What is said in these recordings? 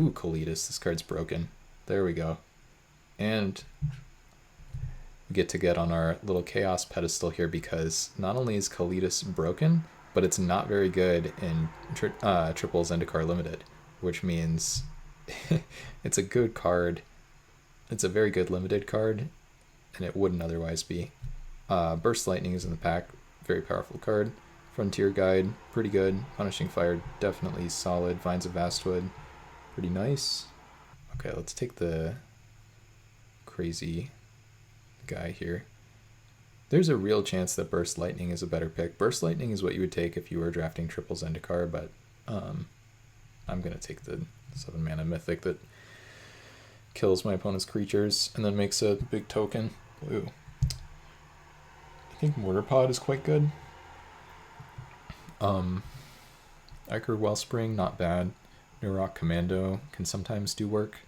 Ooh, Kalitas, this card's broken. There we go. And we get on our little chaos pedestal here because not only is Kalitas broken, but it's not very good in triple Zendikar Limited, which means it's a good card. It's a very good limited card, and it wouldn't otherwise be. Burst Lightning is in the pack, very powerful card. Frontier Guide, pretty good. Punishing Fire, definitely solid. Vines of Vastwood, pretty nice. Okay, let's take the crazy guy here. There's a real chance that Burst Lightning is a better pick. Burst Lightning is what you would take if you were drafting triple Zendikar, but I'm going to take the 7 mana mythic that kills my opponent's creatures and then makes a big token. Blue. I think Mortar Pod is quite good. Ichor Wellspring, not bad. Nurok Commando can sometimes do work.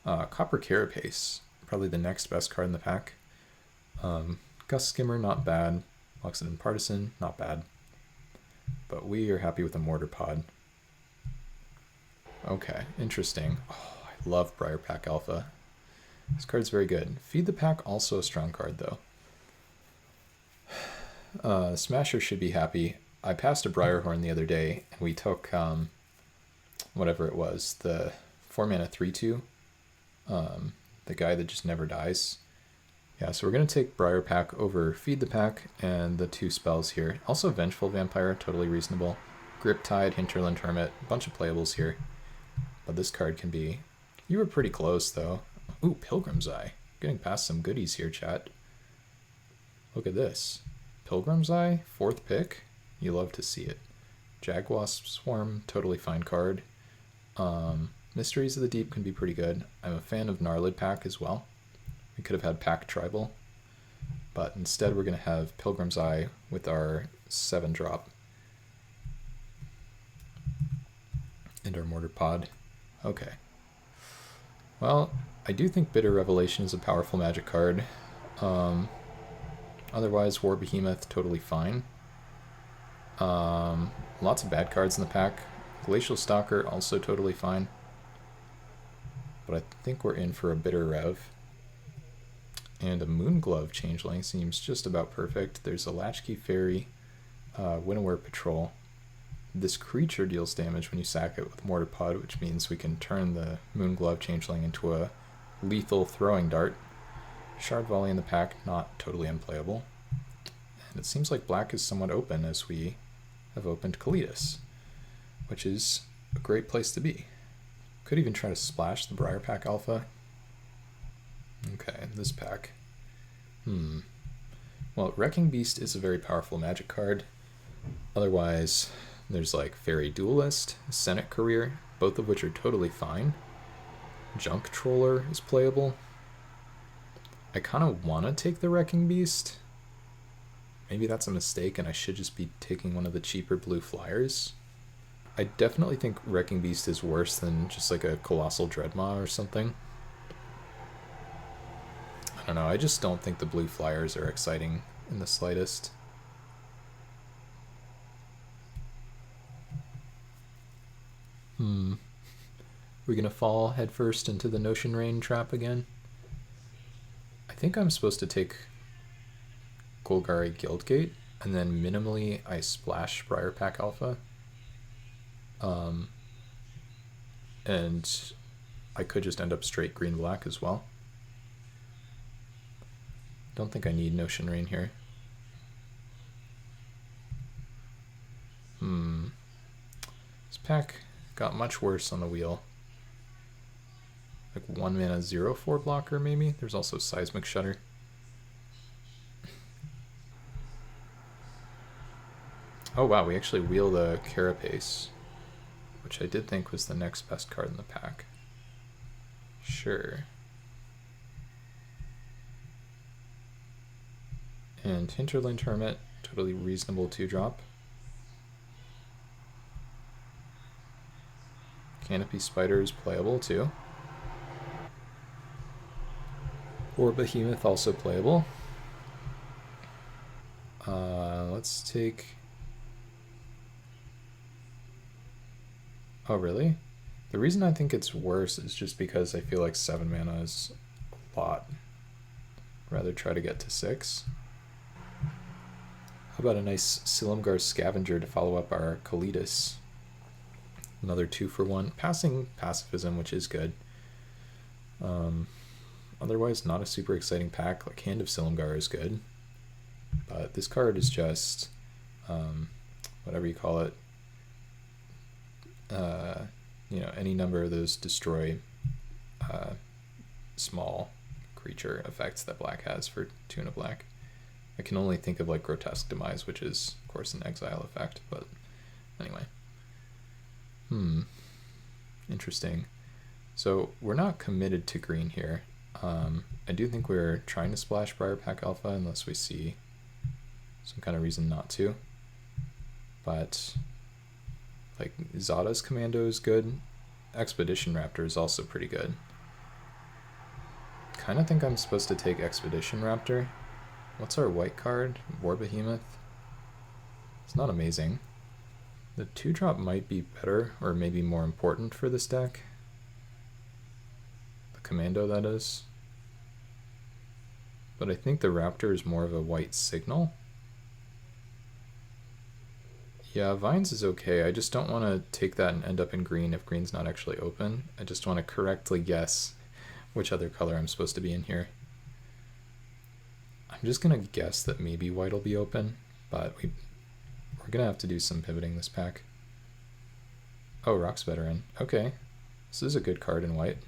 Copper Carapace, probably the next best card in the pack. Gust Skimmer, not bad. Loxodon Partisan, not bad. But we are happy with the Mortar Pod. Okay, interesting. Oh, I love Briar Pack Alpha. This card's very good. Feed the Pack, also a strong card, though. Smasher should be happy. I passed a Briarhorn the other day, and we took whatever it was, the 4-mana 3/2, the guy that just never dies. Yeah, so we're going to take Briar Pack over Feed the Pack and the 2 spells here. Also Vengeful Vampire, totally reasonable. Grip Tide, Hinterland Hermit, a bunch of playables here. But this card can be... You were pretty close, though. Ooh, Pilgrim's Eye. Getting past some goodies here, chat. Look at this. Pilgrim's Eye, 4th pick. You love to see it. Jaguasp Swarm, totally fine card. Mysteries of the Deep can be pretty good. I'm a fan of Gnarlid Pack as well. We could have had Pack Tribal, but instead we're going to have Pilgrim's Eye with our 7-drop. And our Mortar Pod. Okay. Well, I do think Bitter Revelation is a powerful magic card. Otherwise, War Behemoth, totally fine. Lots of bad cards in the pack. Glacial Stalker, also totally fine. But I think we're in for a Bitter Rev. And a Moonglove Changeling seems just about perfect. There's a Latchkey Fairy, Winnoware Patrol. This creature deals damage when you sack it with Mortar Pod, which means we can turn the Moonglove Changeling into a lethal throwing dart. Shard Volley in the pack, not totally unplayable. And it seems like black is somewhat open as we have opened Kalitas, which is a great place to be. Could even try to splash the Briar Pack Alpha. Okay, this pack. Well, Wrecking Beast is a very powerful magic card. Otherwise, there's like Fairy Duelist, Senate Career, both of which are totally fine. Junk Troller is playable. I kind of want to take the Wrecking Beast. Maybe that's a mistake and I should just be taking one of the cheaper blue flyers. I definitely think Wrecking Beast is worse than just like a Colossal Dreadmaw or something. I don't know, I just don't think the blue flyers are exciting in the slightest. We're gonna fall headfirst into the Notion Rain trap again. I think I'm supposed to take Golgari Guildgate, and then minimally I splash Briar Pack Alpha. And I could just end up straight green-black as well. Don't think I need Notion Rain here. This pack got much worse on the wheel. Like 1 mana 0/4 blocker maybe? There's also Seismic Shudder. Oh wow, we actually wheel the Carapace, which I did think was the next best card in the pack. Sure. And Hinterland Hermit, totally reasonable 2-drop. Canopy Spider is playable too. Or Behemoth also playable. Let's take... Oh really? The reason I think it's worse is just because I feel like 7 mana is a lot. Rather try to get to 6. How about a nice Silumgar Scavenger to follow up our Kalitas? Another 2-for-1. Passing pacifism, which is good. Otherwise, not a super exciting pack. Like Hand of Silumgar is good. But this card is just, whatever you call it, you know, any number of those destroy small creature effects that black has for 2 and a black. I can only think of like Grotesque Demise, which is of course an exile effect, but anyway. Interesting. So we're not committed to green here. I do think we're trying to splash Briar Pack Alpha unless we see some kind of reason not to. But like Zada's Commando is good. Expedition Raptor is also pretty good. Kind of think I'm supposed to take Expedition Raptor. What's our white card? War Behemoth. It's not amazing. The 2-drop might be better, or maybe more important for this deck. The Commando, that is. But I think the Raptor is more of a white signal. Yeah, Vines is okay. I just don't want to take that and end up in green if green's not actually open. I just want to correctly guess which other color I'm supposed to be in here. I'm just going to guess that maybe white will be open, but we're going to have to do some pivoting this pack. Oh, Rock's Veteran. Okay. This is a good card in white.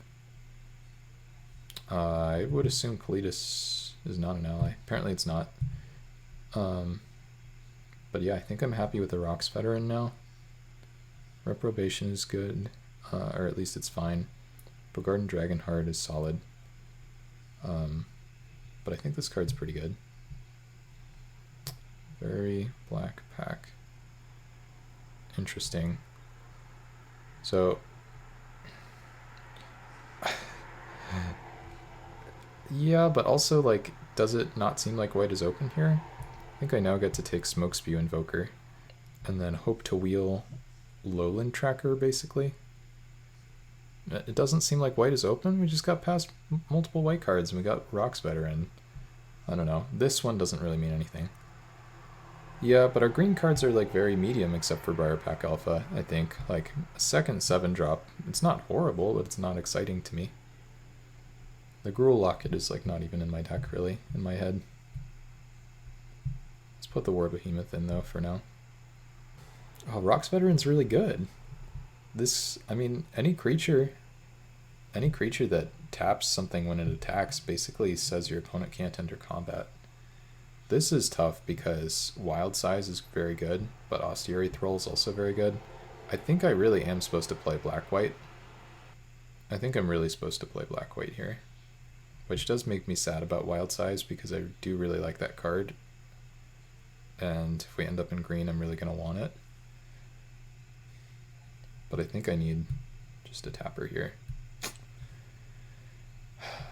I would assume Kalitas is not an ally. Apparently it's not. But yeah, I think I'm happy with the Rock's Veteran now. Reprobation is good, or at least it's fine. Bogarden Dragonheart is solid. But I think this card's pretty good. Very black pack. Interesting. So yeah, but also like, does it not seem like white is open here? I think I now get to take Smoke Spew Invoker and then hope to wheel Lowland Tracker basically. It doesn't seem like white is open. We just got past multiple white cards and we got Rock's Veteran. I don't know. This one doesn't really mean anything. Yeah, but our green cards are like very medium except for Briar Pack Alpha, I think. Like a second 7-drop. It's not horrible, but it's not exciting to me. The Gruul Locket is like not even in my deck really, in my head. Let's put the War Behemoth in though for now. Oh, Rock's Veteran's really good. This, I mean, any creature that taps something when it attacks basically says your opponent can't enter combat. This is tough because Wild Size is very good, but Austere Thrall is also very good. I think I really am supposed to play black-white. I think I'm really supposed to play black-white here. Which does make me sad about Wild Size because I do really like that card. And if we end up in green, I'm really going to want it. But I think I need just a tapper here.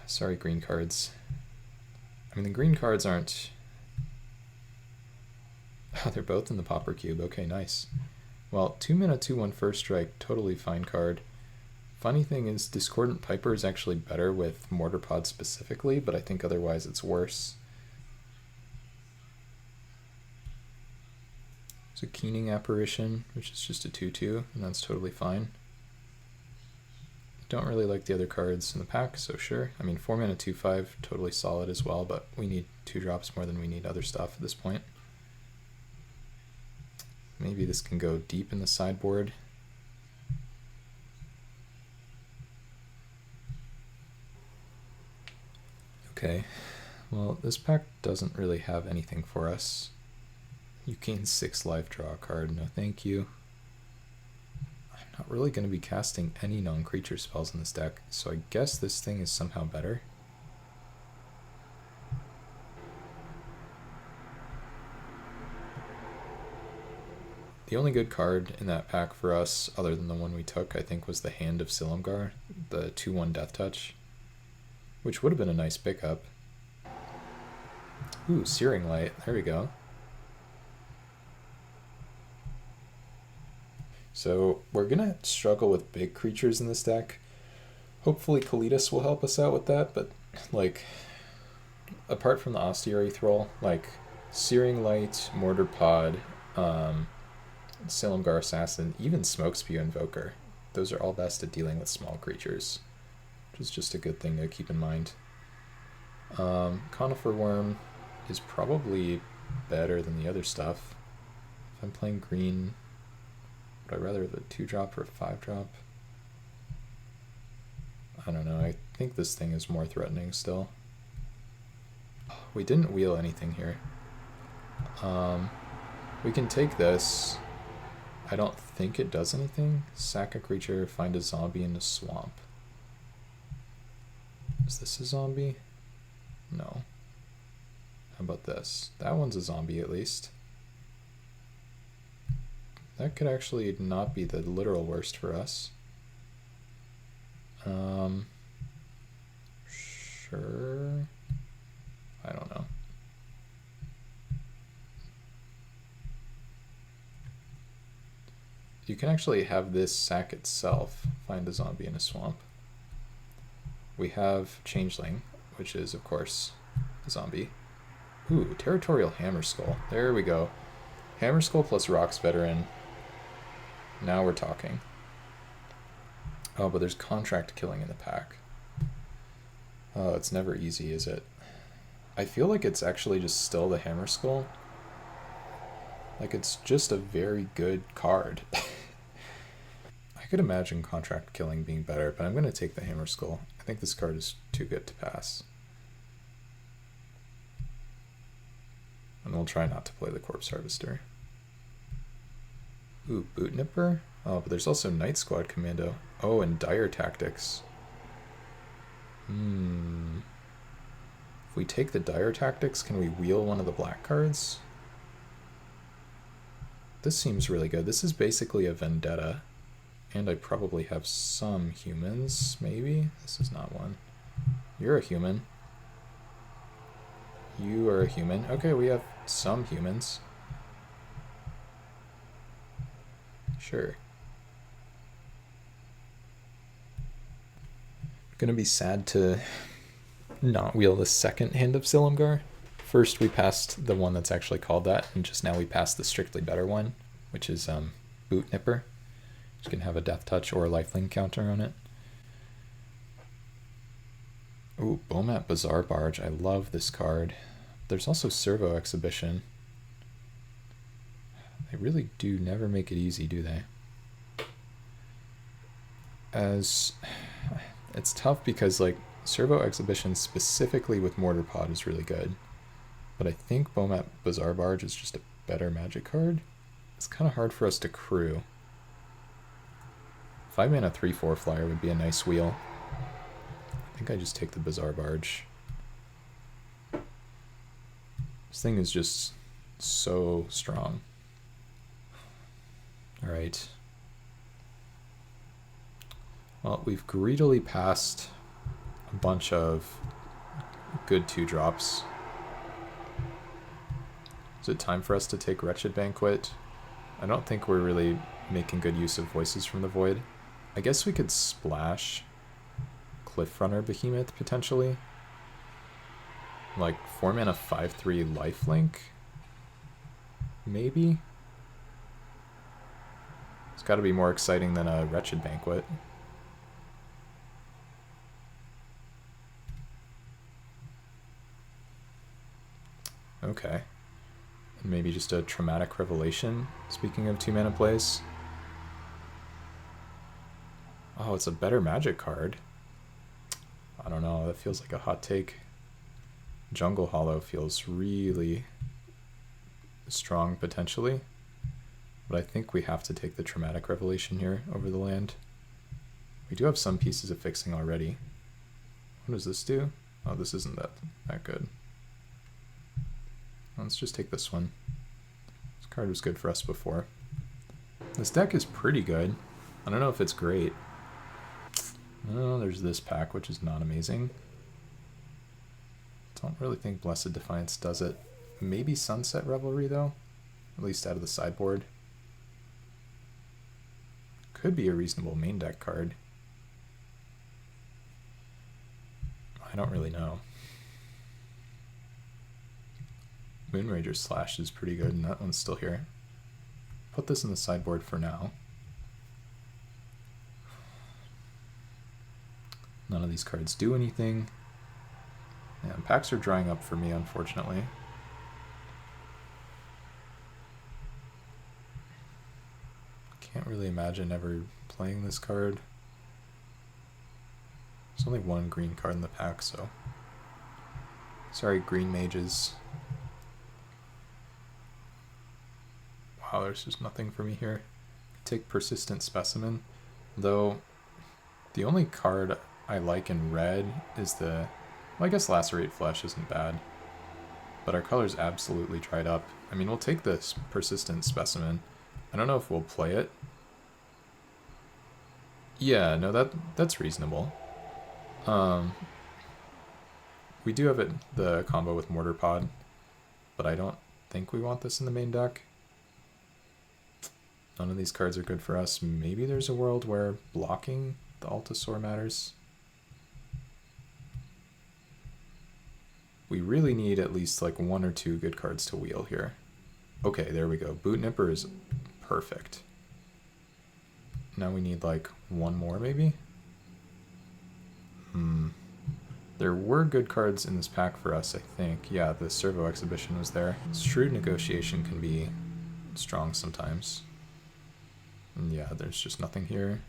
Sorry, green cards. I mean, the green cards aren't... Oh, they're both in the Pauper Cube. Okay, nice. Well, 2 mana, 2/1 first strike, totally fine card. Funny thing is, Discordant Piper is actually better with Mortar Pod specifically, but I think otherwise it's worse. There's a Keening Apparition, which is just a 2/2, and that's totally fine. Don't really like the other cards in the pack, so sure. I mean, 4 mana, 2/5, totally solid as well, but we need 2-drops more than we need other stuff at this point. Maybe this can go deep in the sideboard. Okay, well, this pack doesn't really have anything for us. You gain 6 life, draw a card. No thank you. I'm not really going to be casting any non-creature spells in this deck, so I guess this thing is somehow better. The only good card in that pack for us, other than the one we took, I think was the Hand of Silumgar, the 2/1 Death Touch, which would have been a nice pickup. Ooh, Searing Light, there we go. So we're gonna struggle with big creatures in this deck. Hopefully Kalitas will help us out with that, but like apart from the Osteorath roll, like Searing Light, Mortar Pod, Silumgar Assassin, even Smoke Spew Invoker, those are all best at dealing with small creatures, which is just a good thing to keep in mind. Conifer Worm is probably better than the other stuff. If I'm playing green, would I rather have a 2-drop or a 5-drop? I don't know, I think this thing is more threatening still. We didn't wheel anything here. We can take this. I don't think it does anything. Sack a creature, find a zombie in the swamp. Is this a zombie? No. How about this? That one's a zombie at least. That could actually not be the literal worst for us. Sure. I don't know. You can actually have this sack itself find a zombie in a swamp. We have Changeling, which is, of course, a zombie. Ooh, Territorial Hammerskull. There we go. Hammerskull plus Rocks Veteran. Now we're talking. Oh, but there's Contract Killing in the pack. Oh, it's never easy, is it? I feel like it's actually just still the Hammerskull. Like, it's just a very good card. I could imagine Contract Killing being better, but I'm going to take the Hammerskull. I think this card is too good to pass. And we'll try not to play the Corpse Harvester. Ooh, Boot Nipper? Oh, but there's also Night Squad Commando. Oh, and Dire Tactics. If we take the Dire Tactics, can we wheel one of the black cards? This seems really good. This is basically a Vendetta. And I probably have some humans, maybe? This is not one. You're a human. You are a human. Okay, we have some humans. Sure. Gonna be sad to not wheel the second Hand of Silumgar. First we passed the one that's actually called that, and just now we passed the strictly better one, which is Boot Nipper. You can have a Death Touch or a Lifelink counter on it. Ooh, Bomat Bazaar Barge. I love this card. There's also Servo Exhibition. They really do never make it easy, do they? It's tough because, like, Servo Exhibition specifically with Mortar Pod is really good. But I think Bomat Bazaar Barge is just a better Magic card. It's kind of hard for us to crew. 5-mana 3/4 flyer would be a nice wheel. I think I just take the Bazaar Barge. This thing is just so strong. Alright. Well, we've greedily passed a bunch of good 2-drops. Is it time for us to take Wretched Banquet? I don't think we're really making good use of Voices from the Void. I guess we could splash Cliffrunner Behemoth, potentially. Like, 4-mana 5/3 lifelink? Maybe? It's gotta be more exciting than a Wretched Banquet. Okay. And maybe just a Traumatic Revelation, speaking of 2-mana plays. Oh, it's a better Magic card. I don't know, that feels like a hot take. Jungle Hollow feels really strong potentially, but I think we have to take the Traumatic Revelation here over the land. We do have some pieces of fixing already. What does this do? Oh, this isn't that good. Let's just take this one. This card was good for us before. This deck is pretty good. I don't know if it's great. Oh, there's this pack, which is not amazing. Don't really think Blessed Defiance does it. Maybe Sunset Revelry, though? At least out of the sideboard. could be a reasonable main deck card. I don't really know. Moonrager Slash is pretty good, and that one's still here. Put this in the sideboard for now. None of these cards do anything. Yeah, packs are drying up for me, unfortunately. Can't really imagine ever playing this card. There's only one green card in the pack, so... Sorry, green mages. Wow, there's just nothing for me here. Take Persistent Specimen, though the only card I like in red is the... Well, I guess Lacerate Flesh isn't bad, but our color's absolutely dried up. I mean, we'll take this Persistent Specimen. I don't know if we'll play it. Yeah, no, that's reasonable. We do have the combo with Mortar Pod, but I don't think we want this in the main deck. None of these cards are good for us. Maybe there's a world where blocking the Altasaur matters. We really need at least like 1 or 2 good cards to wheel here. Okay, there we go. Boot Nipper is perfect. Now we need like 1 more maybe? There were good cards in this pack for us, I think. Yeah, the Servo Exhibition was there. Shrewd Negotiation can be strong sometimes. And yeah, there's just nothing here.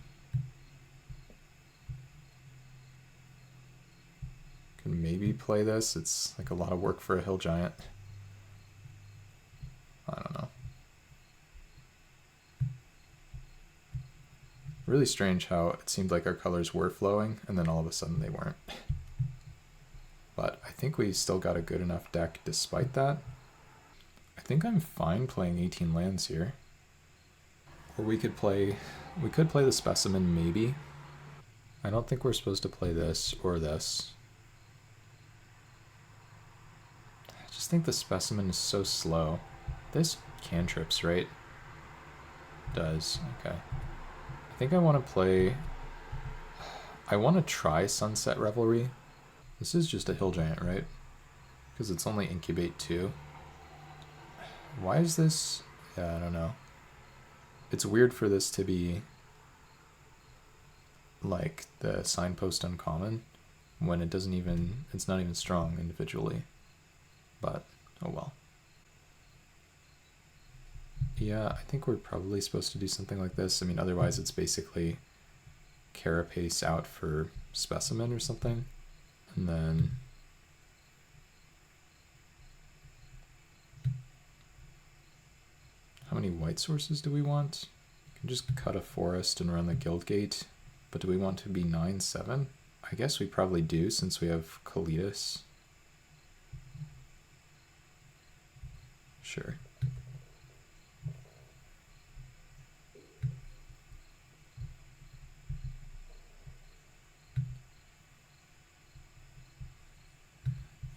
Can maybe play this. It's like a lot of work for a Hill Giant. I don't know. Really strange how it seemed like our colors were flowing, and then all of a sudden they weren't. But I think we still got a good enough deck despite that. I think I'm fine playing 18 lands here. Or we could play the Specimen maybe. I don't think we're supposed to play this or this. I just think the Specimen is so slow. This cantrips, right? Does, okay. I think I want to play... I want to try Sunset Revelry. This is just a Hill Giant, right? Because it's only Incubate 2. Why is this... Yeah, I don't know. It's weird for this to be like the Signpost Uncommon when it doesn't even... It's not even strong individually. But, oh well. Yeah, I think we're probably supposed to do something like this. I mean, otherwise it's basically Carapace out for Specimen or something. And then... How many white sources do we want? We can just cut a forest and run the Guildgate. But do we want to be 9/7? I guess we probably do since we have Kalitas. Sure.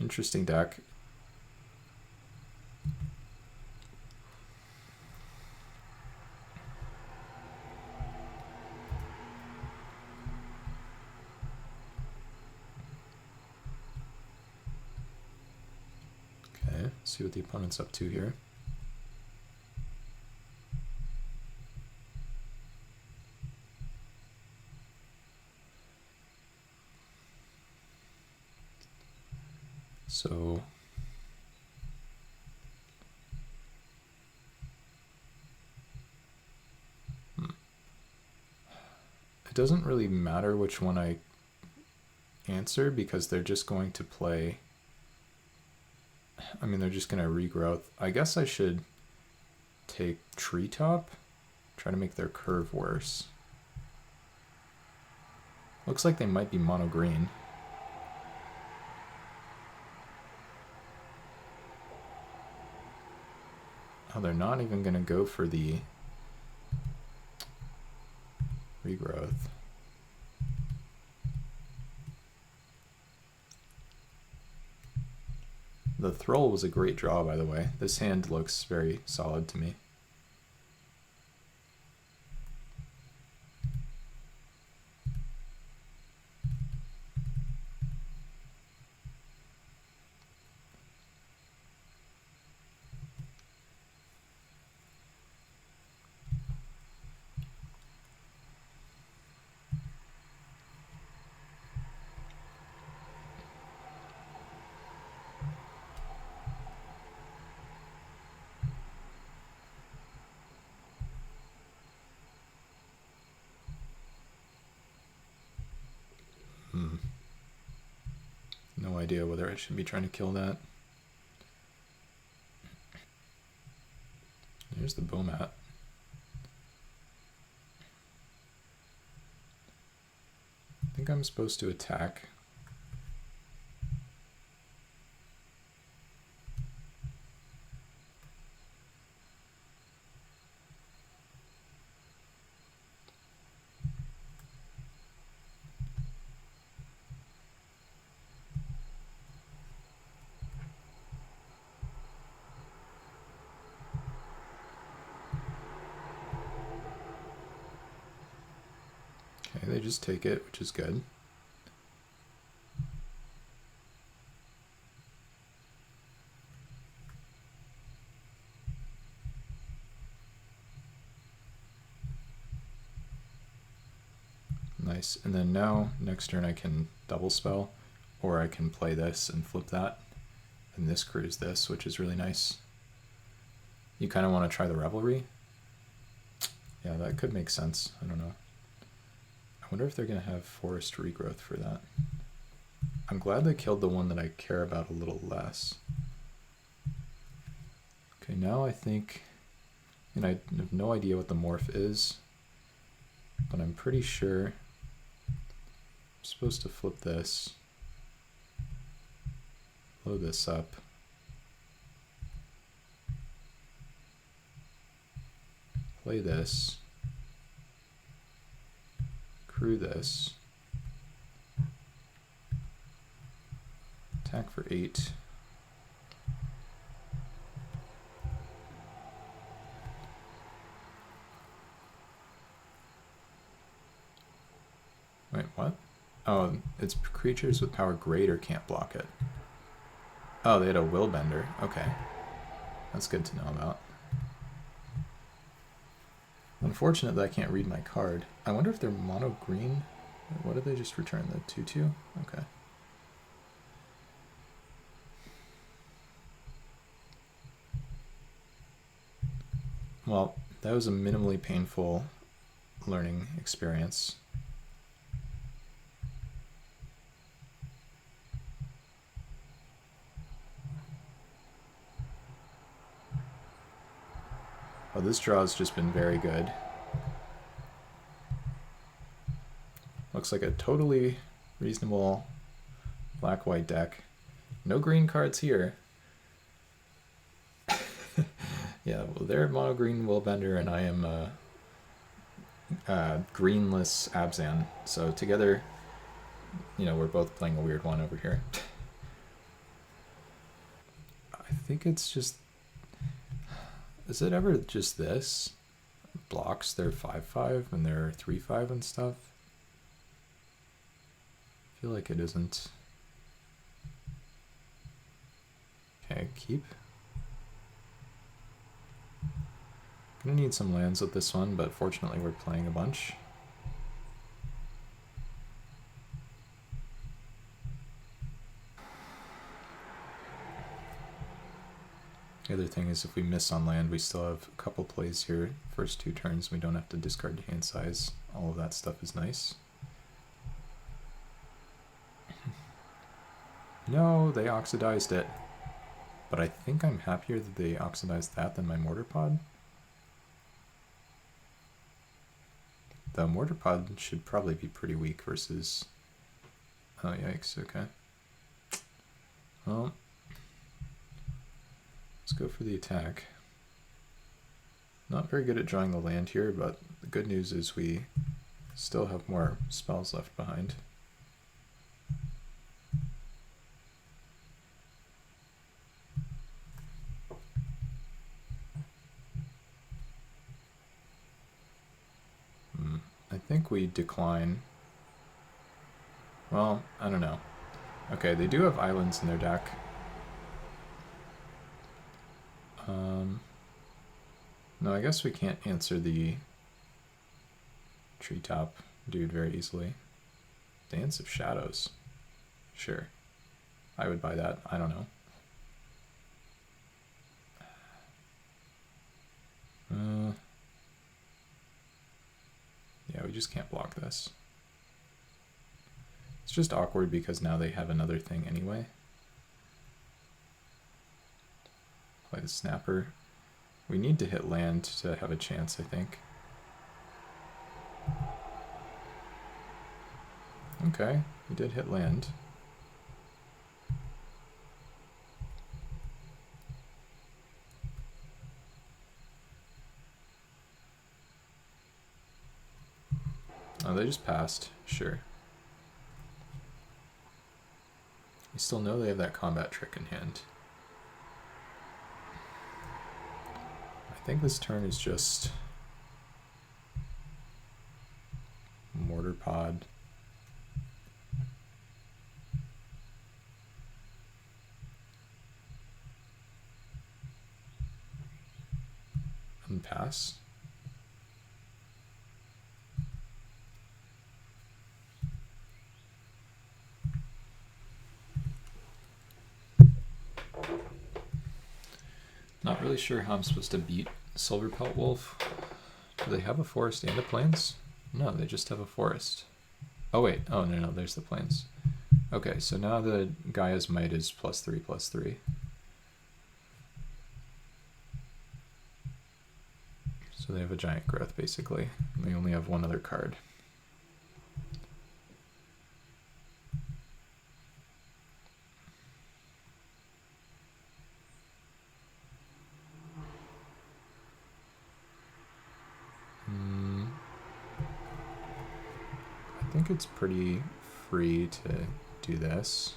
Interesting deck. Okay, see what the opponent's up to here. So it doesn't really matter which one I answer because they're just going to play. I mean, they're just going to regrowth. I guess I should take Treetop, try to make their curve worse. Looks like they might be mono green. Oh, they're not even going to go for the regrowth. The Thrall was a great draw, by the way. This hand looks very solid to me. No idea whether I should be trying to kill that. Here's the Bomat. I think I'm supposed to attack. Okay, they just take it, which is good. Nice. And then now, next turn I can double spell, or I can play this and flip that, and this crews this, which is really nice. You kind of want to try the Revelry? Yeah, that could make sense. I don't know. I wonder if they're going to have Forest Regrowth for that. I'm glad they killed the one that I care about a little less. Okay, now I think, and I have no idea what the morph is, but I'm pretty sure I'm supposed to flip this, load this up, play this, crew this, attack for 8. Wait, what? Oh, it's creatures with power greater can't block it. Oh, they had a Willbender. Okay. That's good to know about. Unfortunate that I can't read my card. I wonder if they're mono green. What did they just return? The 2/2? Okay. Well, that was a minimally painful learning experience. Oh, this draw has just been very good. Looks like a totally reasonable black-white deck. No green cards here. Yeah, well, they're mono green Willbender, and I am greenless Abzan. So together, you know, we're both playing a weird one over here. I think it's just... Is it ever just this? Blocks their 5/5 and their 3/5 and stuff? I feel like it isn't. Okay, keep. Gonna need some lands with this one, but fortunately we're playing a bunch. The other thing is if we miss on land, we still have a couple plays here. First 2 turns, we don't have to discard hand size. All of that stuff is nice. No, they oxidized it. But I think I'm happier that they oxidized that than my mortar pod. The mortar pod should probably be pretty weak versus... Oh, yikes, okay. Well, let's go for the attack. Not very good at drawing the land here, but the good news is we still have more spells left behind. I think we decline. Well, I don't know. Okay, they do have islands in their deck. No, I guess we can't answer the treetop dude very easily. Dance of Shadows. Sure. I would buy that. I don't know. Yeah, we just can't block this. It's just awkward because now they have another thing anyway. Play the snapper. We need to hit land to have a chance, I think. Okay, we did hit land. Oh, they just passed. Sure. We still know they have that combat trick in hand. I think this turn is just mortar pod. And pass. Not really sure how I'm supposed to beat Silverpelt Wolf. Do they have a forest and a plains? No, they just have a forest. Oh wait, oh no, there's the plains. Okay, so now the Gaia's Might is +3/+3. So they have a giant growth basically. And they only have one other card. I think it's pretty free to do this.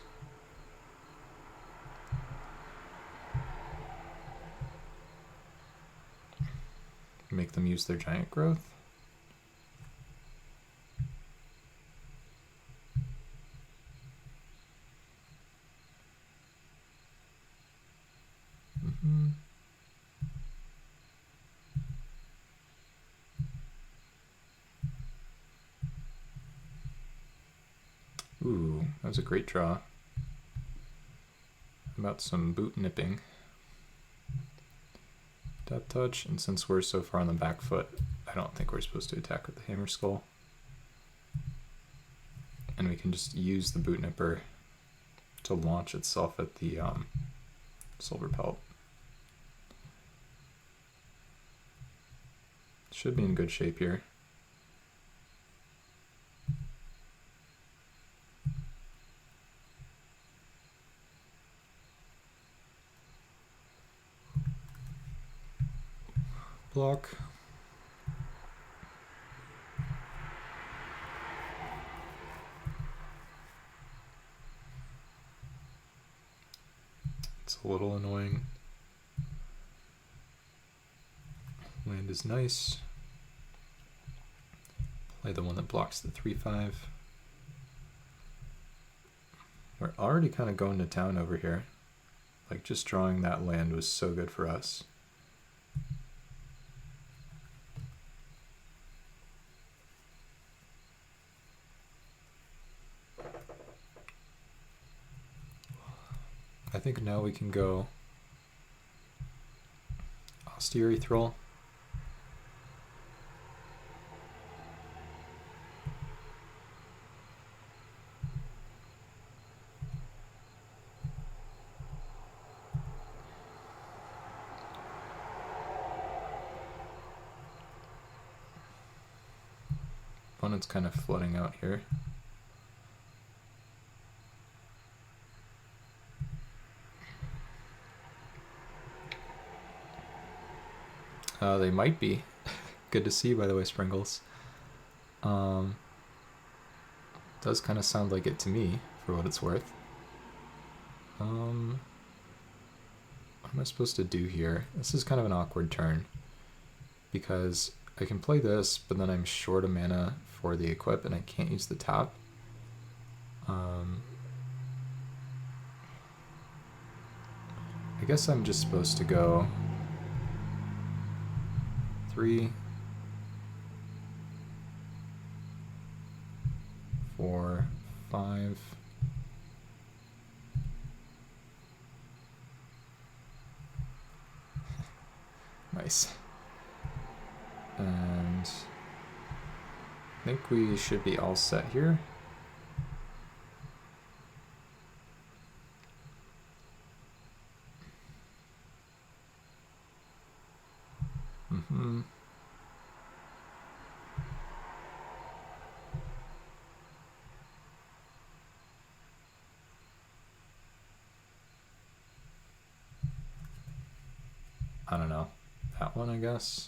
Make them use their giant growth. Ooh, that was a great draw. How about some boot nipping? Death touch, and since we're so far on the back foot, I don't think we're supposed to attack with the hammer skull. And we can just use the boot nipper to launch itself at the Silverpelt. Should be in good shape here. Block. It's a little annoying. Land is nice. Play the one that blocks the 3/5. We're already kind of going to town over here. Like, just drawing that land was so good for us. I think now we can go Austere Thrall. Opponent's kind of flooding out here. They might be. Good to see, by the way, Sprinkles. Does kind of sound like it to me, for what it's worth. What am I supposed to do here? This is kind of an awkward turn, because I can play this, but then I'm short a mana for the equip, and I can't use the tap. I guess I'm just supposed to go 3, 4, 5. Nice. And I think we should be all set here. I don't know. That one, I guess.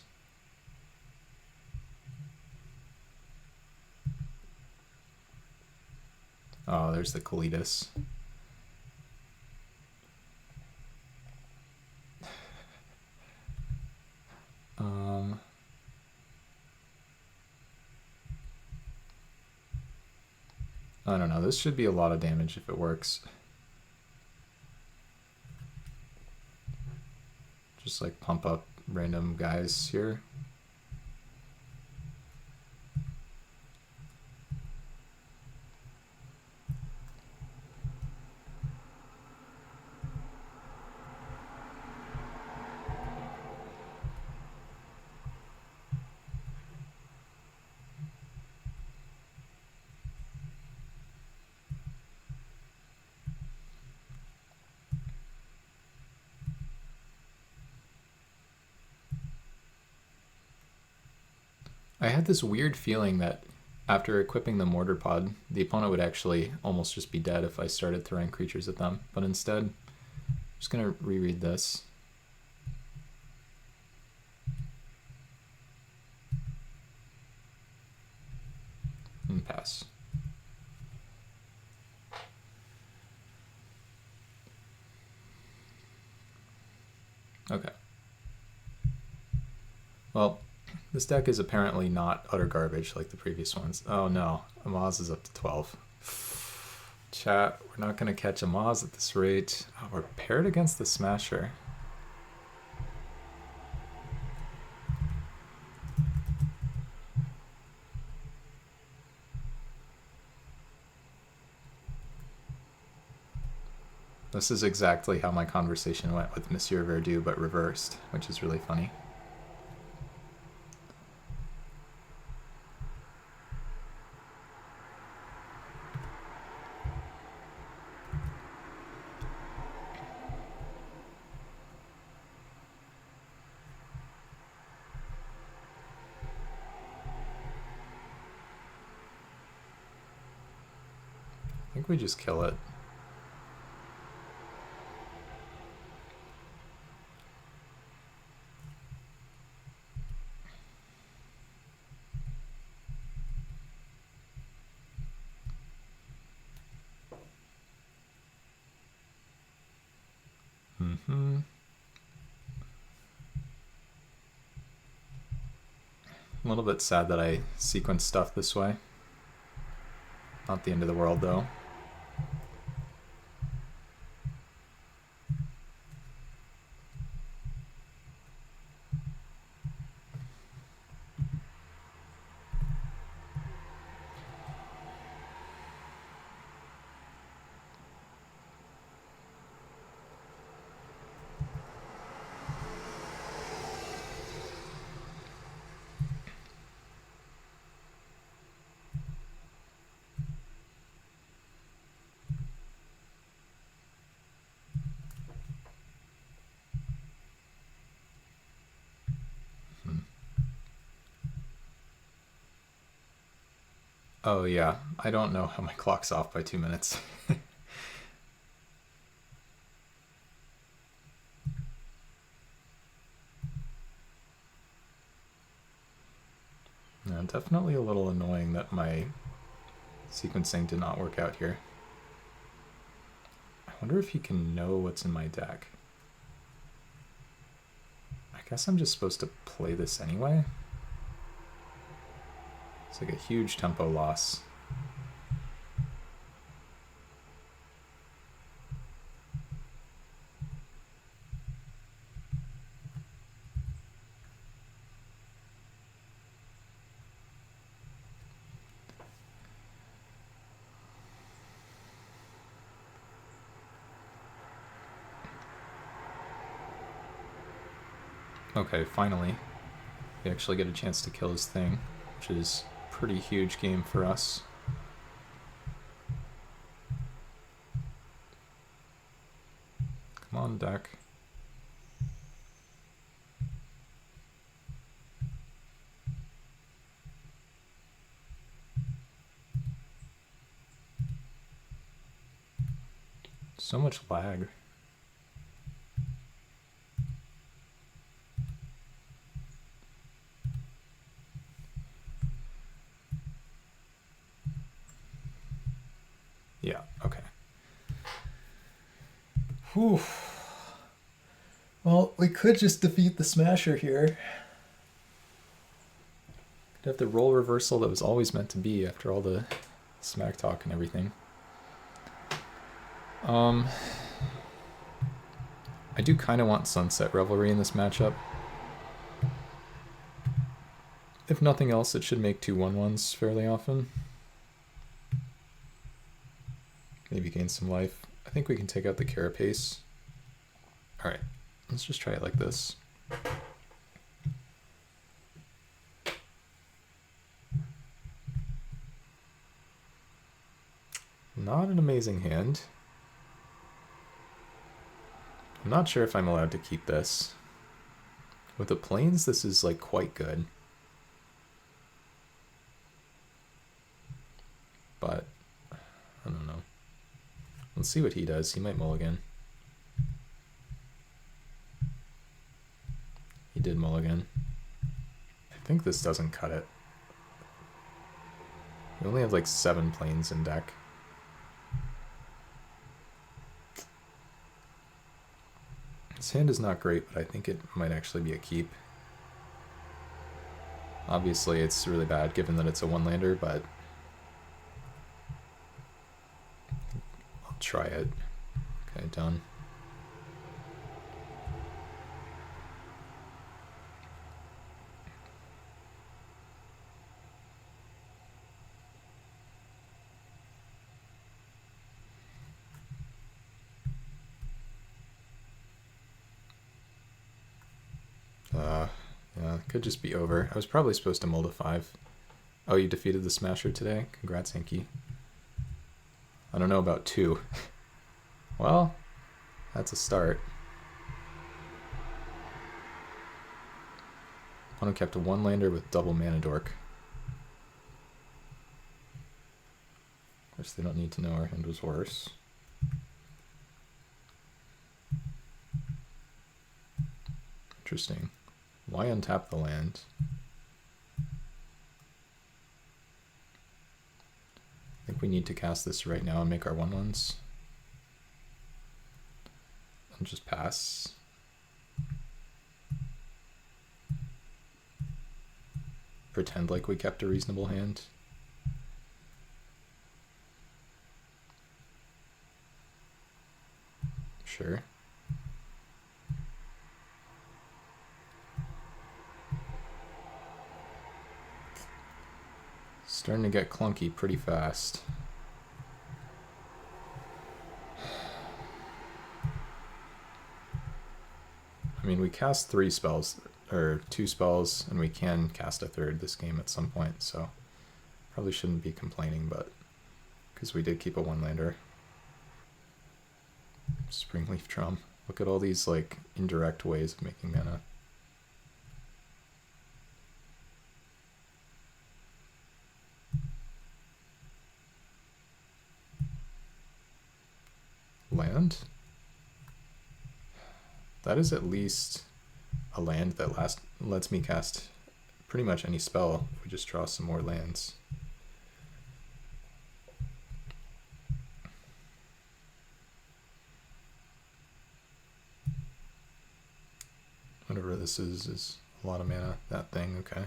Oh, there's the Kalitas. I don't know. This should be a lot of damage if it works. Just like pump up random guys here. I had this weird feeling that after equipping the mortar pod, the opponent would actually almost just be dead if I started throwing creatures at them. But instead, I'm just going to reread this. And pass. Okay. Well, this deck is apparently not utter garbage like the previous ones. Oh no, Amaz is up to 12. Chat, we're not going to catch Amaz at this rate. Oh, we're paired against the Smasher. This is exactly how my conversation went with Monsieur Verdu, but reversed, which is really funny. I think we just kill it. A little bit sad that I sequenced stuff this way. Not the end of the world, though. Oh yeah, I don't know how my clock's off by 2 minutes. No, definitely a little annoying that my sequencing did not work out here. I wonder if he can know what's in my deck. I guess I'm just supposed to play this anyway. It's like a huge tempo loss. Okay, finally. We actually get a chance to kill his thing, which is a pretty huge game for us. Come on, deck. So much lag. Okay. Whew. Well, we could just defeat the Smasher here. Could have the role reversal that was always meant to be after all the smack talk and everything. I do kind of want Sunset Revelry in this matchup. If nothing else, it should make 2 1-1s fairly often. Maybe gain some life. I think we can take out the Carapace. Alright, let's just try it like this. Not an amazing hand. I'm not sure if I'm allowed to keep this. With the planes, this is like quite good. But I don't know. Let's see what he does. He might mulligan. He did mulligan. I think this doesn't cut it. We only have like 7 planes in deck. This hand is not great, but I think it might actually be a keep. Obviously, it's really bad given that it's a 1-lander, but I'll try it. Okay, done. Yeah, it could just be over. I was probably supposed to mold a 5. Oh, you defeated the Smasher today? Congrats, Hinky. I don't know about 2. Well, that's a start. Opponent kept a 1-lander with double mana dork. Of course, they don't need to know our hand was worse. Interesting. Why untap the land? I think we need to cast this right now and make our 1/1s. And just pass. Pretend like we kept a reasonable hand. Sure. Starting to get clunky pretty fast. I mean, we cast 3 spells, or 2 spells, and we can cast a 3rd this game at some point, so probably shouldn't be complaining, but because we did keep a 1-lander. Springleaf Drum. Look at all these like indirect ways of making mana. Land? That is at least a land that lets me cast pretty much any spell if we just draw some more lands. Whatever this is a lot of mana. That thing, okay.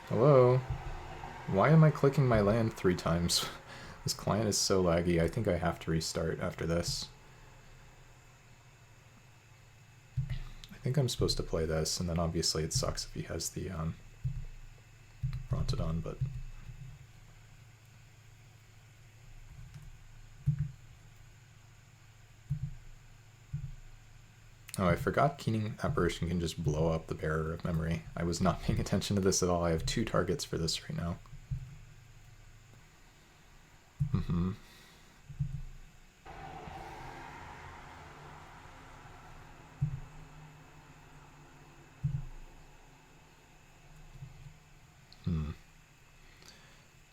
Hello? Why am I clicking my land 3 times? This client is so laggy. I think I have to restart after this. I think I'm supposed to play this, and then obviously it sucks if he has the Brontodon, but... Oh, I forgot Keening Apparition can just blow up the Bearer of Memory. I was not paying attention to this at all. I have 2 targets for this right now.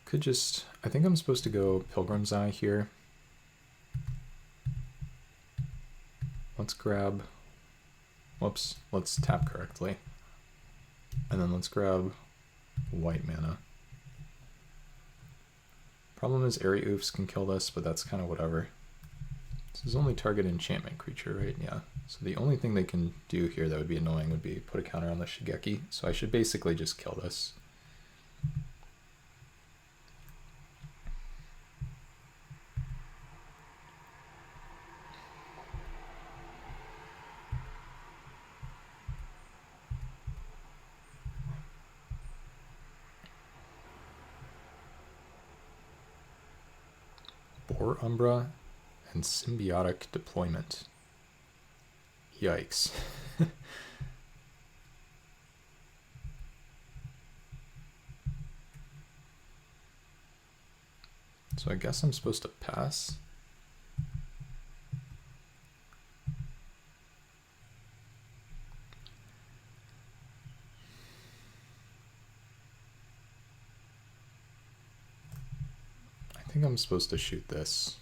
Could just... I think I'm supposed to go Pilgrim's Eye here. let's grab, whoops, let's tap correctly. And then let's grab white mana. Problem is airy oofs can kill this, but that's kind of whatever. This is only target enchantment creature, right? Yeah. So the only thing they can do here that would be annoying would be put a counter on the Shigeki. So I should basically just kill this. Boar Umbra and Symbiotic Deployment. Yikes. So I guess I'm supposed to pass. I think I'm supposed to shoot this.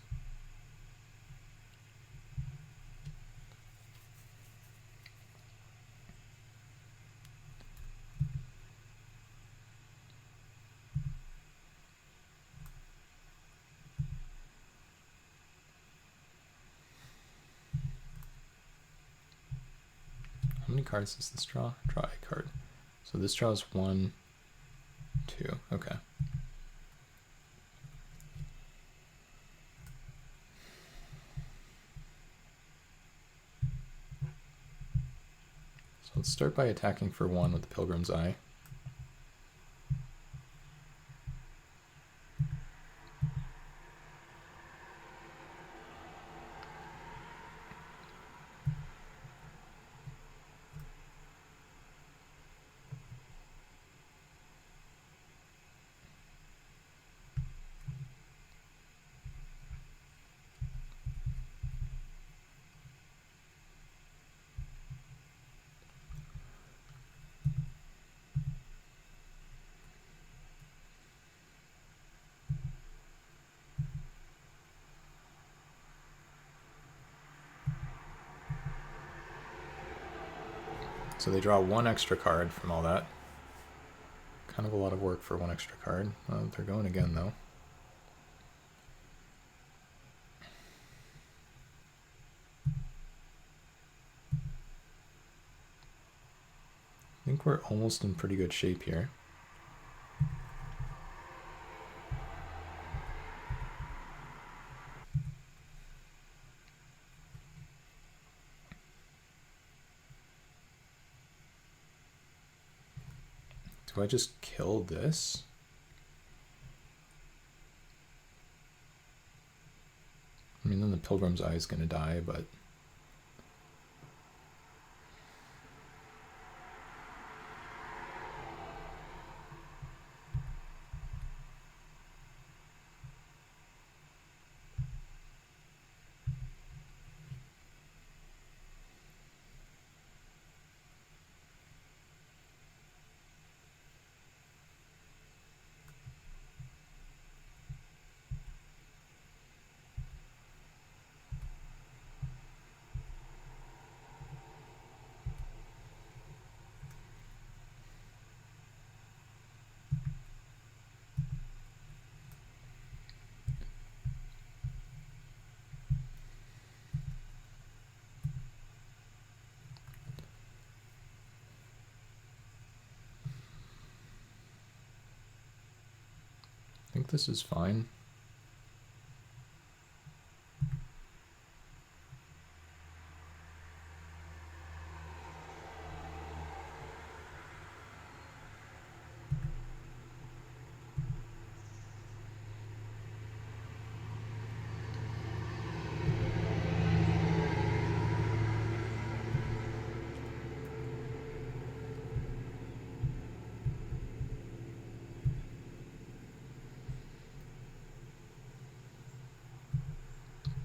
How many cards does this draw? Draw a card. So this draws 1, 2. Okay. So let's start by attacking for 1 with the Pilgrim's Eye. So they draw 1 extra card from all that. Kind of a lot of work for 1 extra card. They're going again, though. I think we're almost in pretty good shape here. Do I just kill this? I mean, then the Pilgrim's Eye is going to die, but... I think this is fine.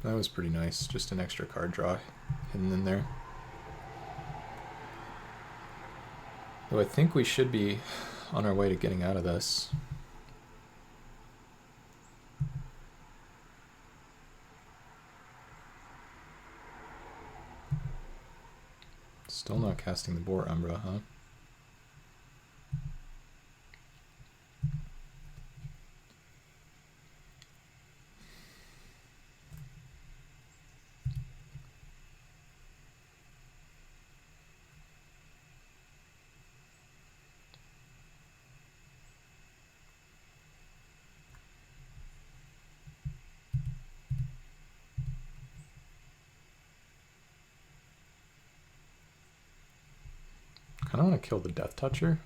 That was pretty nice. Just an extra card draw hidden in there. Though I think we should be on our way to getting out of this. Still not casting the Boar Umbra, huh? I don't want to kill the Death Toucher.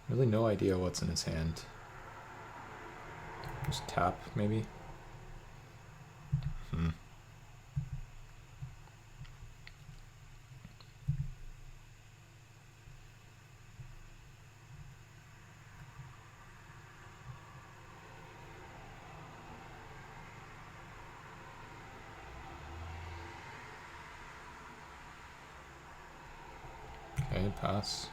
Really no idea what's in his hand. Just tap, maybe? Okay, pass.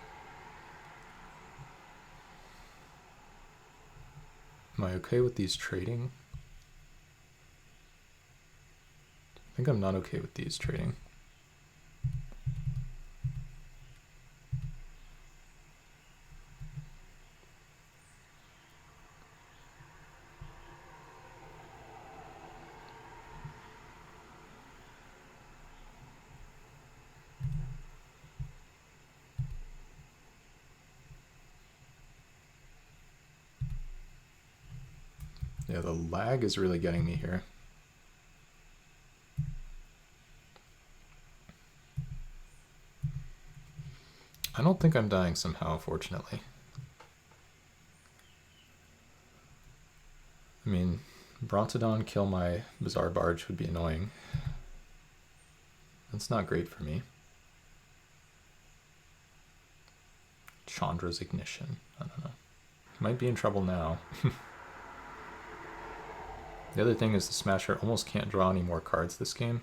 Am I okay with these trading? I think I'm not okay with these trading. Yeah, the lag is really getting me here. I don't think I'm dying somehow, fortunately. I mean, Brontodon kill my Bizarre Barge would be annoying. That's not great for me. Chandra's Ignition. I don't know. Might be in trouble now. The other thing is the Smasher almost can't draw any more cards this game.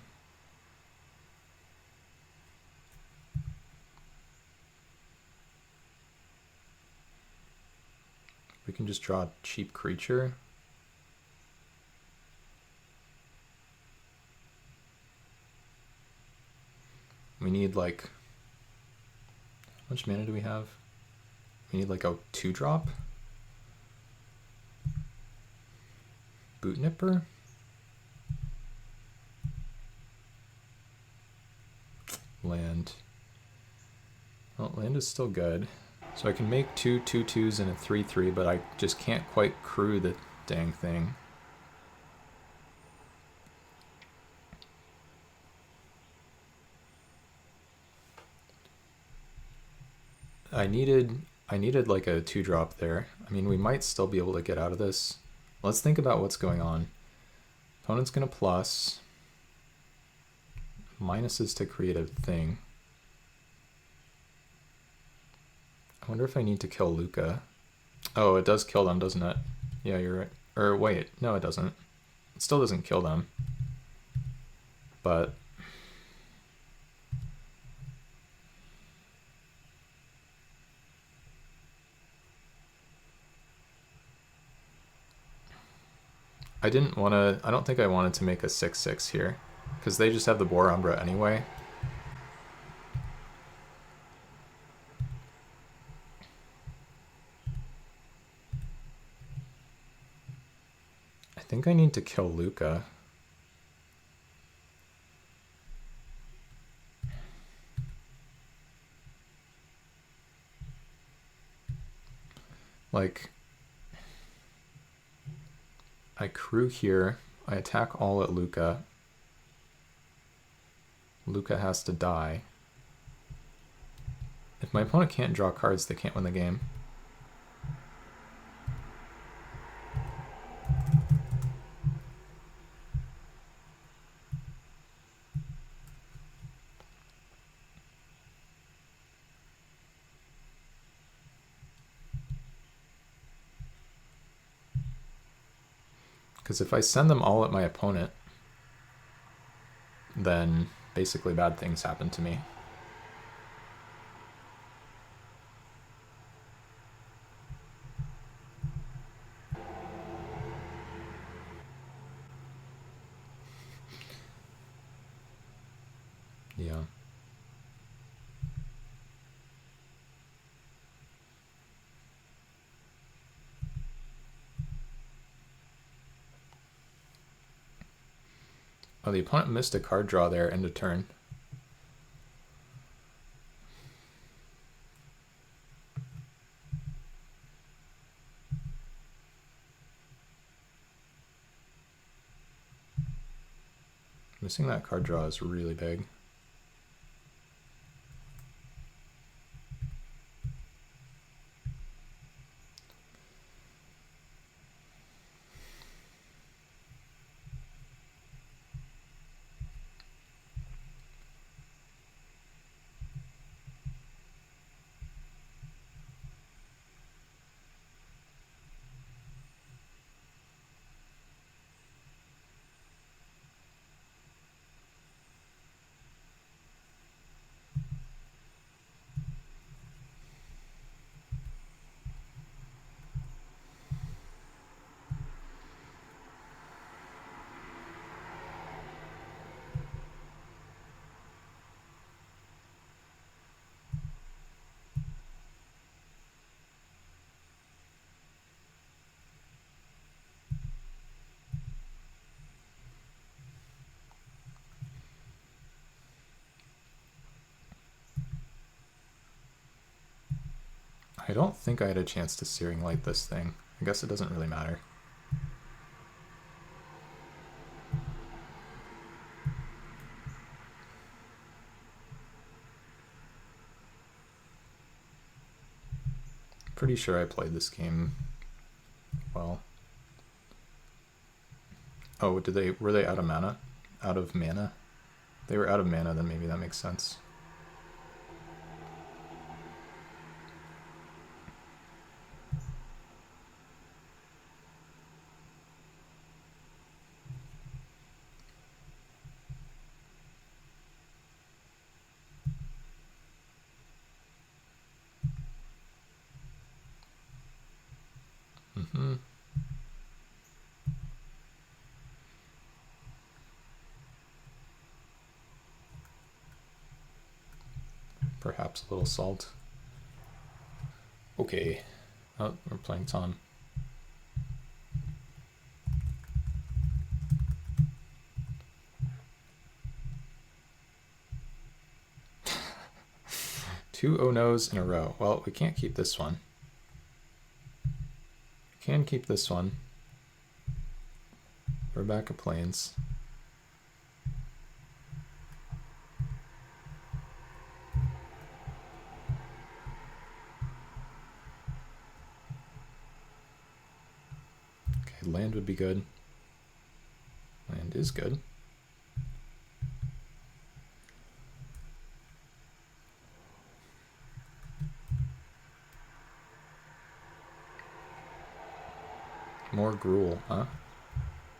We can just draw a cheap creature. We need like, how much mana do we have? We need like a 2-drop. Boot Nipper. Land. Well, land is still good. So I can make 2 2/2s and a 3/3, but I just can't quite crew the dang thing. I needed like a 2-drop there. I mean, we might still be able to get out of this. Let's think about what's going on. Opponent's gonna plus. Minuses to create a thing. I wonder if I need to kill Luca. Oh, it does kill them, doesn't it? Yeah, you're right. Or wait, no, it doesn't. It still doesn't kill them. But I don't think I wanted to make a 6/6 here, because they just have the Boar Umbra anyway. I think I need to kill Luca. Like, I crew here. I attack all at Luca. Luca has to die. If my opponent can't draw cards, they can't win the game. Because if I send them all at my opponent, then basically bad things happen to me. Yeah. Oh, the opponent missed a card draw there, end of turn. Missing that card draw is really big. I don't think I had a chance to Searing Light this thing. I guess it doesn't really matter. Pretty sure I played this game well. Oh, were they out of mana? Out of mana? They were out of mana, then maybe that makes sense. Perhaps a little salt. Okay. Oh, we're playing Tom. Two oh-no's in a row. Well, we can't keep this one. Can keep this one. Rebecca Plains. Okay, land would be good. Land is good. More Gruul, huh?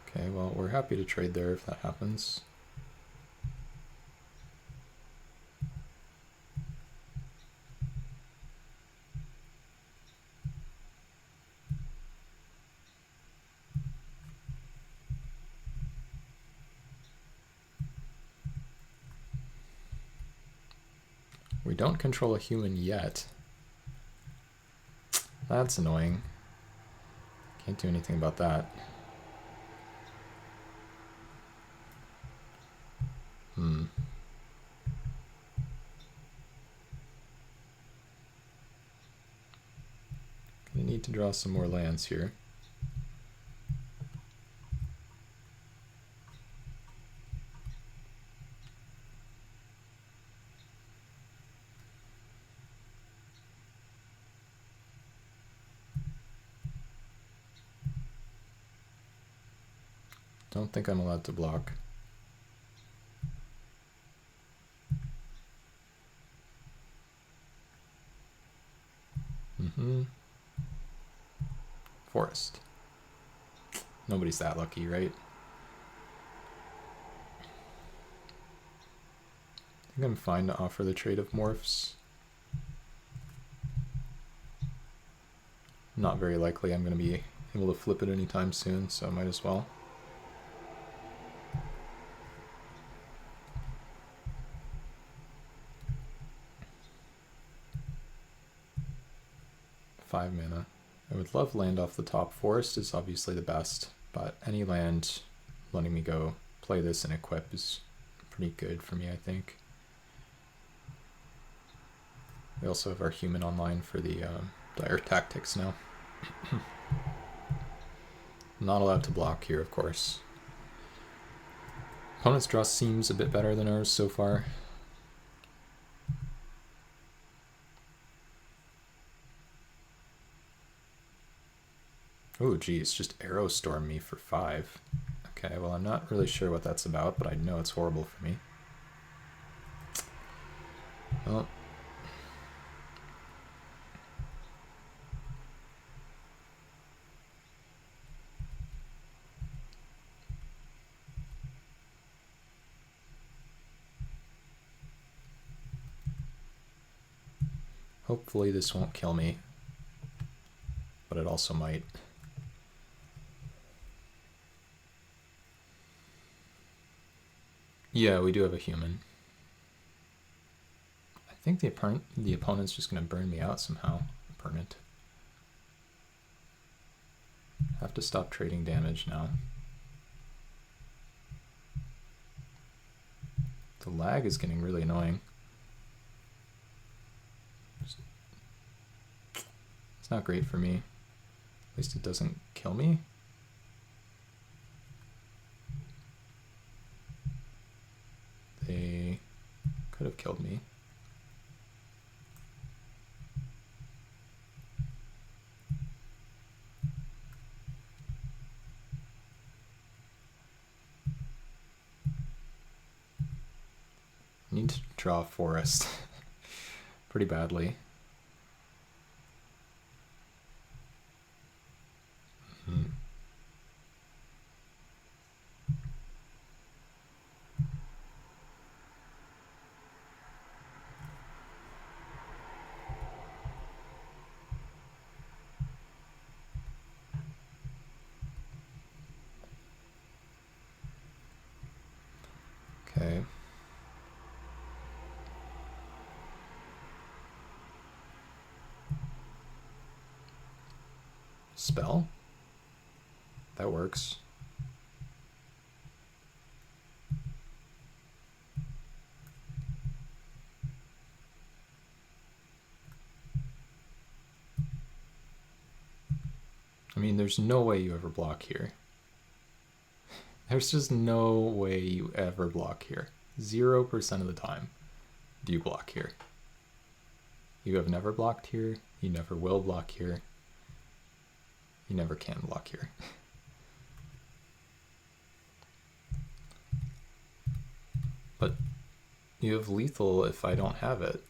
Okay, well, we're happy to trade there if that happens. We don't control a human yet. That's annoying. Can't do anything about that. Gonna need to draw some more lands here. Don't think I'm allowed to block. Forest. Nobody's that lucky, right? I think I'm fine to offer the trade of morphs. Not very likely I'm going to be able to flip it anytime soon, so I might as well. Five mana. I would love land off the top. Forest is obviously the best, but any land letting me go play this and equip is pretty good for me, I think. We also have our human online for the dire tactics now. Not allowed to block here, of course. Opponent's draw seems a bit better than ours so far. Oh, geez, just arrow storm me for 5. Okay, well, I'm not really sure what that's about, but I know it's horrible for me. Well, hopefully this won't kill me, but it also might. Yeah, we do have a human. I think the opponent's just going to burn me out somehow. Opponent. Have to stop trading damage now. The lag is getting really annoying. It's not great for me. At least it doesn't kill me. They could have killed me. I need to draw a forest pretty badly. Okay. Spell? That works. I mean, there's no way you ever block here. There's just no way you ever block here. 0% of the time do you block here. You have never blocked here. You never will block here. You never can block here. But you have lethal if I don't have it.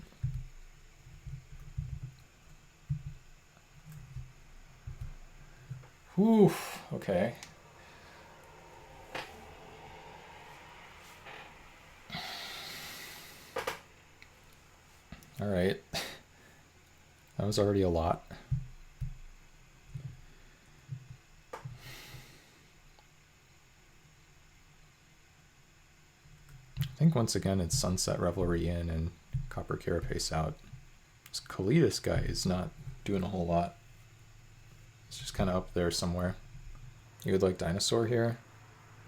Whew, okay. All right. That was already a lot. I think once again it's Sunset Revelry in and Copper Carapace out. This Kalidas guy is not doing a whole lot. It's just kind of up there somewhere. You would like Dinosaur here?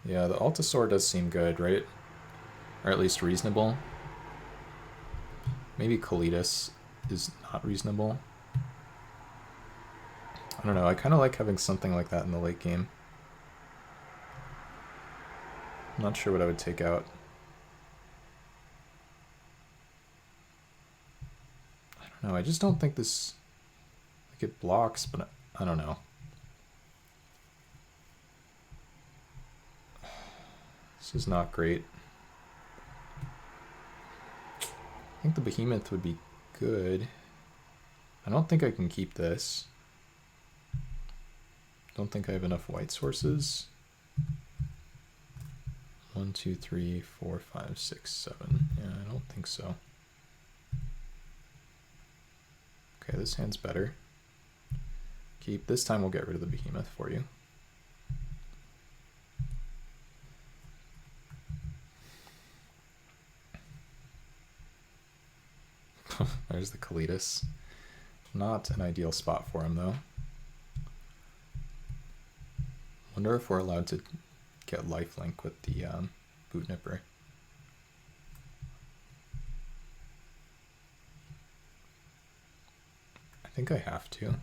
Yeah, the Altasaur does seem good, right? Or at least reasonable. Maybe Kalidas is not reasonable. I don't know, I kind of like having something like that in the late game. I'm not sure what I would take out. I don't know, I just don't think this... Like, it blocks, but I don't know. This is not great. I think the behemoth would be good. I don't think I can keep this. Don't think I have enough white sources. 1, 2, 3, 4, 5, 6, 7. Yeah, I don't think so. Okay, this hand's better. Keep. This time we'll get rid of the behemoth for you. There's the Kalitas. Not an ideal spot for him, though. Wonder if we're allowed to get lifelink with the boot nipper. I think I have to.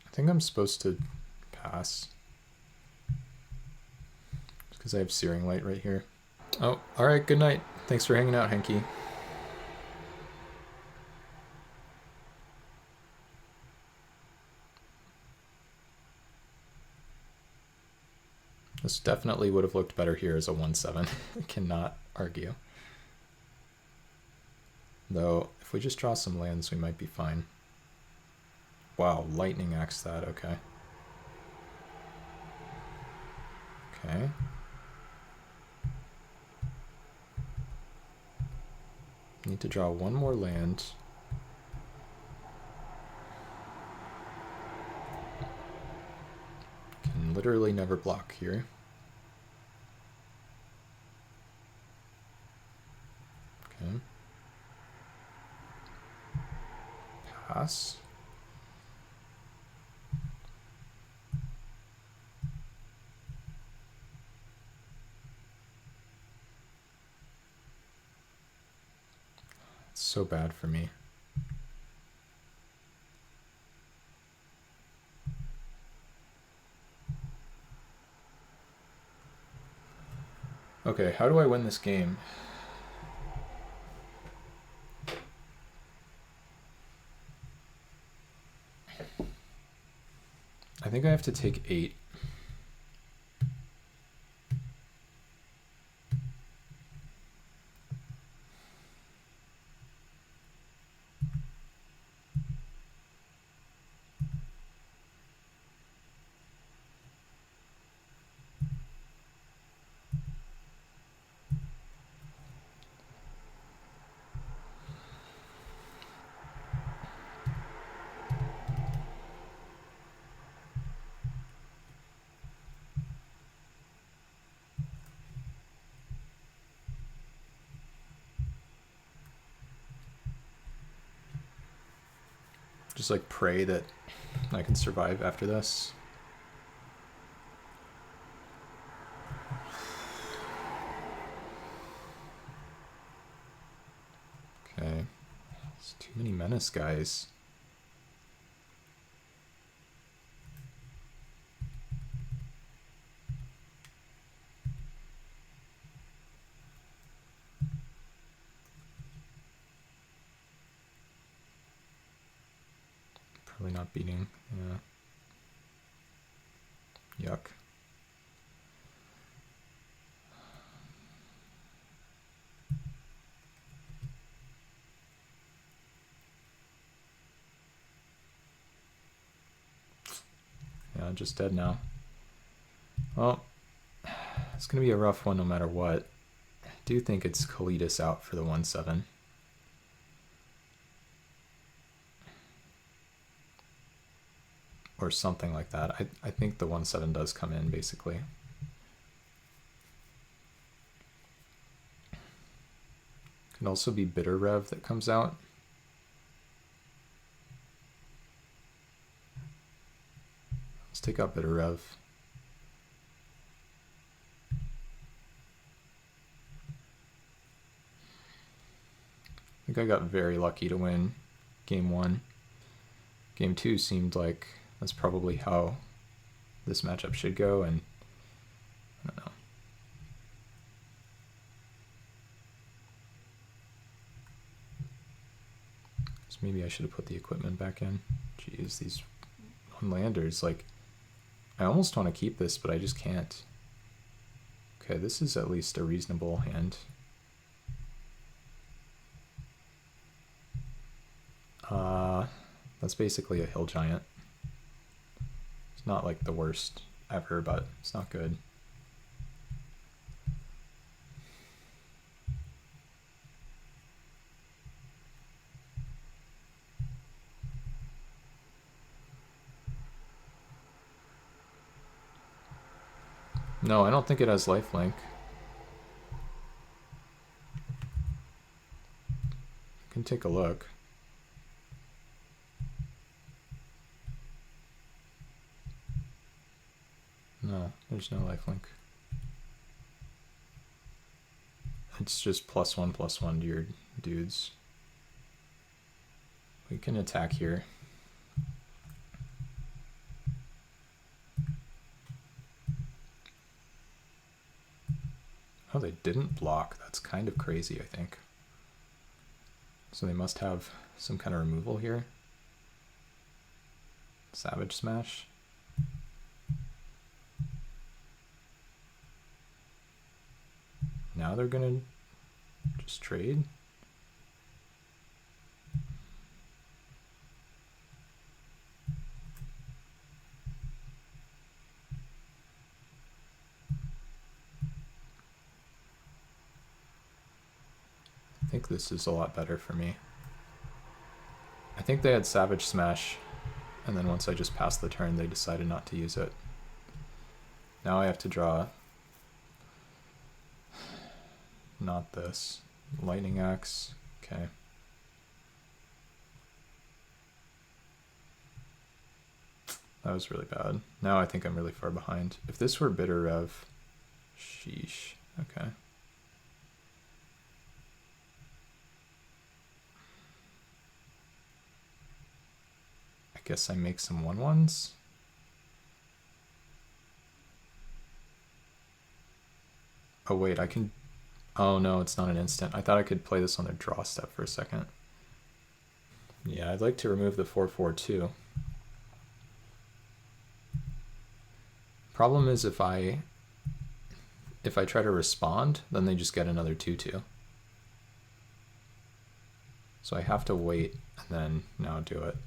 I think I'm supposed to pass. Because I have Searing Light right here. Oh, alright, good night. Thanks for hanging out, Henky. This definitely would have looked better here as a 1/7. I cannot argue. Though, if we just draw some lands, we might be fine. Wow, lightning axe that, okay. Okay. Need to draw one more land. Can literally never block here. Okay. Pass. It's so bad for me. Okay, how do I win this game? I think I have to take 8. Just like pray that I can survive after this. Okay. It's too many menace guys. Probably not beating. Yeah. Yuck. Yeah, just dead now. Well, it's going to be a rough one no matter what. I do think it's Kalitas out for the 1/7. Or something like that. I think the 1/7 does come in, basically. Could also be Bitter Rev that comes out. Let's take out Bitter Rev. I think I got very lucky to win game 1. Game 2 seemed like that's probably how this matchup should go, and I don't know. So maybe I should have put the equipment back in. Jeez, these one-landers, like, I almost want to keep this, but I just can't. Okay, this is at least a reasonable hand. That's basically a hill giant. It's not like the worst ever, but it's not good. No, I don't think it has lifelink. You can take a look. No, there's no lifelink. It's just +1/+1 to your dudes. We can attack here. Oh, they didn't block. That's kind of crazy, I think. So they must have some kind of removal here. Savage Smash. Now they're gonna just trade. I think this is a lot better for me. I think they had Savage Smash, and then once I just passed the turn, they decided not to use it. Now I have to draw not this. Lightning Axe. Okay. That was really bad. Now I think I'm really far behind. If this were Bitter Rev, sheesh. Okay. I guess I make some 1/1s. Oh wait, I can... Oh no, it's not an instant. I thought I could play this on their draw step for a second. Yeah, I'd like to remove the 4/4 too. Problem is if I try to respond, then they just get another 2/2. So I have to wait and then now do it.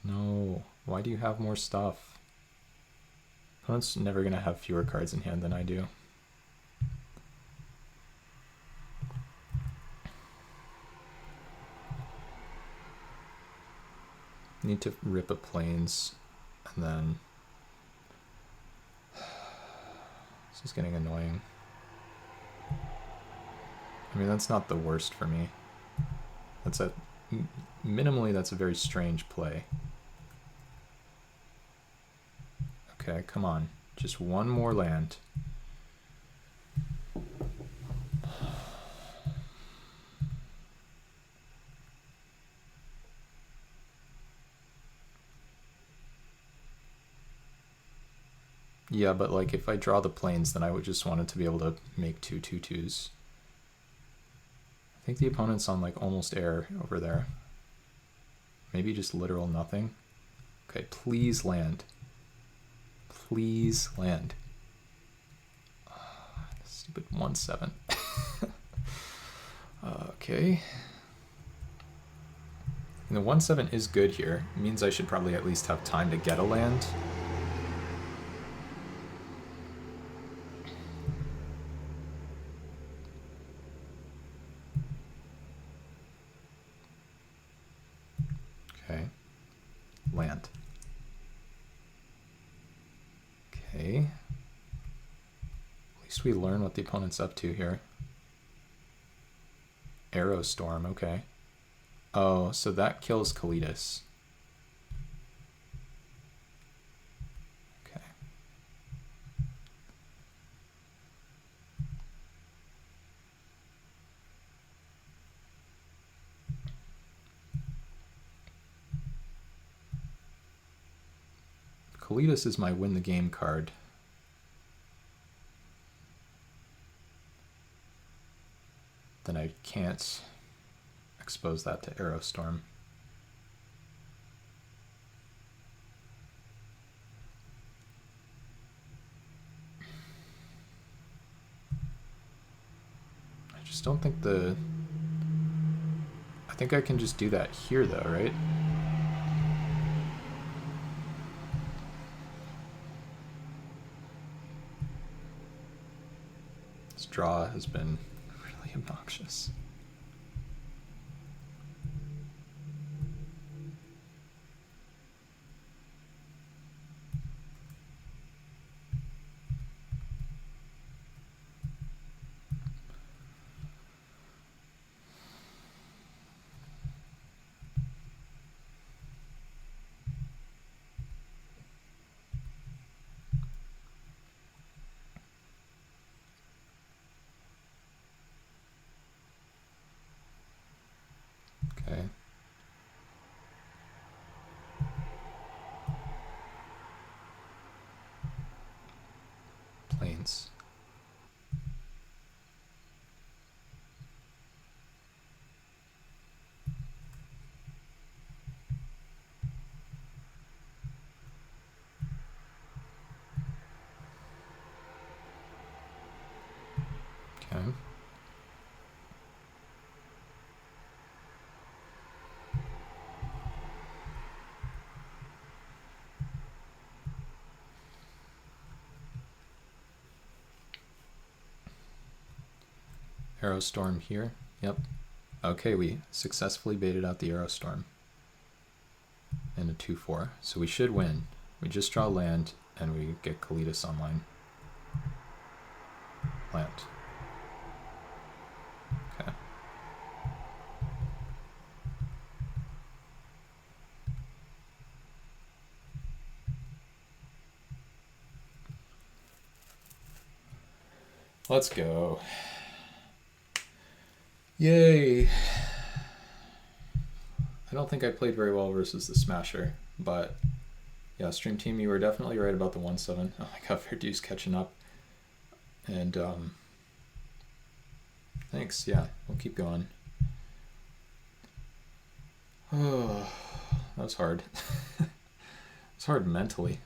No, why do you have more stuff? Opponent's never gonna have fewer cards in hand than I do. Need to rip a plains, and then this is getting annoying. I mean, that's not the worst for me. That's minimally, that's a very strange play. Okay, come on. Just one more land. Yeah, but like if I draw the plains, then I would just want it to be able to make 2/2/2s. I think the opponent's on like almost air over there. Maybe just literal nothing. Okay, please land. Please land. Stupid 1/7. Okay. And the 1/7 is good here. It means I should probably at least have time to get a land. Okay. Land. Okay. At least we learn what the opponent's up to here. Arrow Storm, okay. Oh, so that kills Kalidas. Kalidas is my win the game card. Then I can't expose that to Aerostorm. I just don't think I think I can just do that here though, right? This draw has been really obnoxious. Okay. Plains. Okay. Aerostorm here. Yep. Okay, we successfully baited out the Aerostorm in a 2-4. So we should win. We just draw land and we get Kalidas online. Land. Okay. Let's go. Yay! I don't think I played very well versus the Smasher, but yeah, Stream Team, you were definitely right about the 1-7. Oh my god, Verdu's catching up. And thanks, yeah, we'll keep going. Oh, that was hard. It's hard mentally.